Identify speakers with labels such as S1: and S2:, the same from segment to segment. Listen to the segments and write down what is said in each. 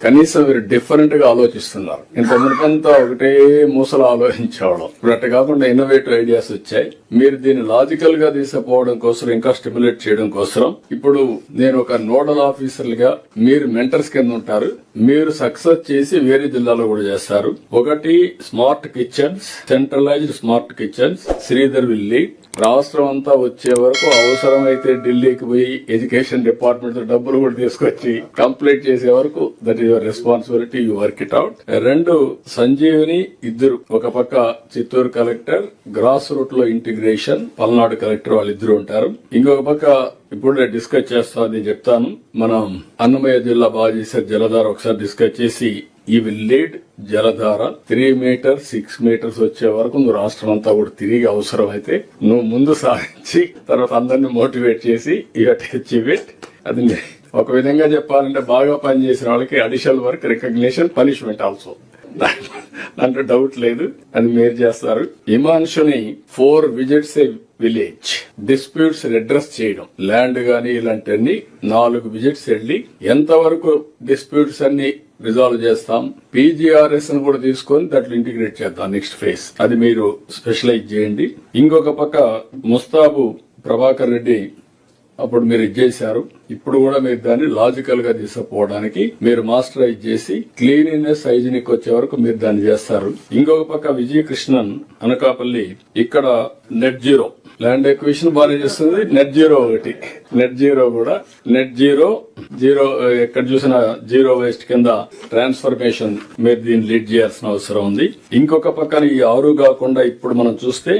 S1: కనీసం మీరు డిఫరెంట్ గా ఆలోచిస్తున్నారు. ఇంత మునుపంతా ఒకటే మూసలు ఆలోచించేవాళ్ళం. ఇప్పుడు అట్ట కాకుండా ఇన్నోవేటివ్ ఐడియాస్ వచ్చాయి. మీరు దీన్ని లాజికల్ గా తీసుకుపోవడం కోసం, ఇంకా స్టిమ్యులేట్ చేయడం కోసం ఇప్పుడు నేను ఒక నోడల్ ఆఫీసర్లుగా, మీరు మెంటర్స్ కింద ఉంటారు. మీరు సక్సెస్ చేసి వేరే జిల్లాలో కూడా చేస్తారు. ఒకటి smart kitchens, centralised smart kitchens Sridhar will lead. రాష్ట్రం అంతా వచ్చే వరకు అవసరమైతే ఢిల్లీకి పోయి ఎడ్యుకేషన్ డిపార్ట్మెంట్ డబ్బులు కూడా తీసుకొచ్చి కంప్లీట్ చేసే వరకు that is your responsibility, you work it out. రెండు, సంజీవిని ఇద్దరు, ఒక పక్క చిత్తూరు కలెక్టర్, గ్రాస్ రూట్ లో ఇంటిగ్రేషన్ పల్నాడు కలెక్టర్ వాళ్ళిద్దరు ఉంటారు. ఇంకొక పక్క ఇప్పుడు డిస్కస్ చేస్తామని చెప్తాను. మనం అన్నమయ్య జిల్లా బాగా చేశారు, జలధార ఒకసారి డిస్కస్ చేసి ఈ విల్ లీడ్ జలధార 3 meters 6 meters వచ్చే వరకు నువ్వు రాష్ట్రం అంతా కూడా తిరిగి అవసరం అయితే నువ్వు ముందు సాధించి తర్వాత అందరినీ మోటివేట్ చేసి అచీవ్ ఇట్. అది ఒక విధంగా చెప్పాలంటే బాగా పనిచేసిన వాళ్ళకి additional work, recognition, punishment also. దాంట్లో డౌట్ లేదు, అది మీరు చేస్తారు. హిమాంశుని 4 visits ఏ విలేజ్ డిస్ప్యూట్స్ అడ్రస్ చేయడం, ల్యాండ్ గానీ ఇలాంటివన్నీ 4 visits వెళ్లి ఎంతవరకు డిస్ప్యూట్స్ అన్ని రిజాల్వ్ చేస్తాం, పీజీఆర్ఎస్ ను కూడా తీసుకొని దాంట్లో ఇంటిగ్రేట్ చేద్దాం నెక్స్ట్ ఫేజ్. అది మీరు స్పెషలైజ్ చేయండి. ఇంకొక పక్క ముస్తాబు ప్రభాకర్ రెడ్డి అప్పుడు మీరు ఇచ్చేశారు. ఇప్పుడు కూడా మీరు దాన్ని లాజికల్ గా తీసుకుపోవడానికి మీరు మాస్టరైజ్ చేసి క్లీనినెస్, హైజీనిక్ వచ్చే వరకు మీరు దాన్ని చేస్తారు. ఇంకొక పక్క విజయకృష్ణన్ అనకాపల్లి, ఇక్కడ నెట్ జీరో ల్యాండ్ ఎక్విజిషన్ బాగా చేస్తుంది. నెట్ జీరో ఒకటి, నెట్ జీరో కూడా నెట్ జీరో ఎక్కడ చూసినా జీరో వేస్ట్ కింద ట్రాన్స్ఫర్మేషన్ మీరు దీన్ని లీడ్ చేయాల్సిన అవసరం ఉంది. ఇంకొక పక్కన ఈ 6 కాకుండా ఇప్పుడు మనం చూస్తే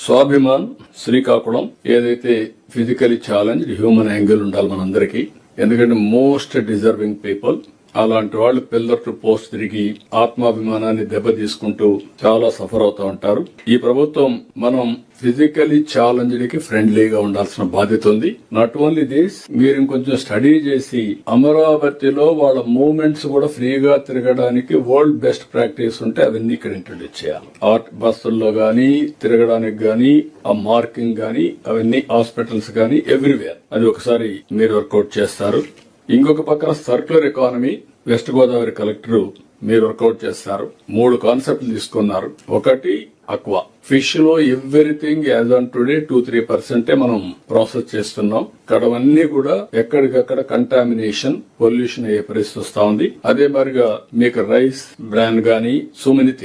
S1: స్వాభిమాన్ శ్రీకాకుళం, ఏదైతే ఫిజికలీ ఛాలెంజ్ హ్యూమన్ యాంగిల్ ఉండాలి మనందరికీ. ఎందుకంటే మోస్ట్ డిజర్వింగ్ పీపుల్, అలాంటి వాళ్ళు పిల్లర్ టు పోస్ట్ తిరిగి ఆత్మాభిమానాన్ని దెబ్బ తీసుకుంటూ చాలా సఫర్ అవుతూ ఉంటారు. ఈ ప్రభుత్వం మనం ఫిజికలీ ఛాలెంజ్డ్ కి ఫ్రెండ్లీగా ఉండాల్సిన బాధ్యత ఉంది. నాట్ ఓన్లీ దిస్, మీరు ఇంకొంచెం స్టడీ చేసి అమరావతిలో వాళ్ళ మూవ్మెంట్స్ కూడా ఫ్రీగా తిరగడానికి వరల్డ్ బెస్ట్ ప్రాక్టీస్ ఉంటే అవన్నీ ఇక్కడ ఇంట్రొడ్యూస్ చేయాలి. ఆర్ట్ బస్సుల్లో గానీ తిరగడానికి గానీ, ఆ మార్కింగ్ గానీ, అవన్నీ హాస్పిటల్స్ గానీ ఎవ్రీవేర్, అది ఒకసారి మీరు వర్కౌట్ చేస్తారు. ఇంకొక పక్కన circular economy west Godavari collector మీరు వర్కౌట్ చేస్తారు. 3 కాన్సెప్ట్లు తీసుకున్నారు. ఒకటి అక్వా ఫిష్ లో ఎవ్రీథింగ్ యాజ్ ఆన్ టుడే 2-3% మనం ప్రాసెస్ చేస్తున్నాం. అక్కడవన్నీ కూడా ఎక్కడికక్కడ కంటామినేషన్, పొల్యూషన్ అయ్యే పరిస్థితి వస్తా ఉంది. అదే మరిగా మీకు రైస్ బ్రాండ్ గానీ సో మెనీ థింగ్స్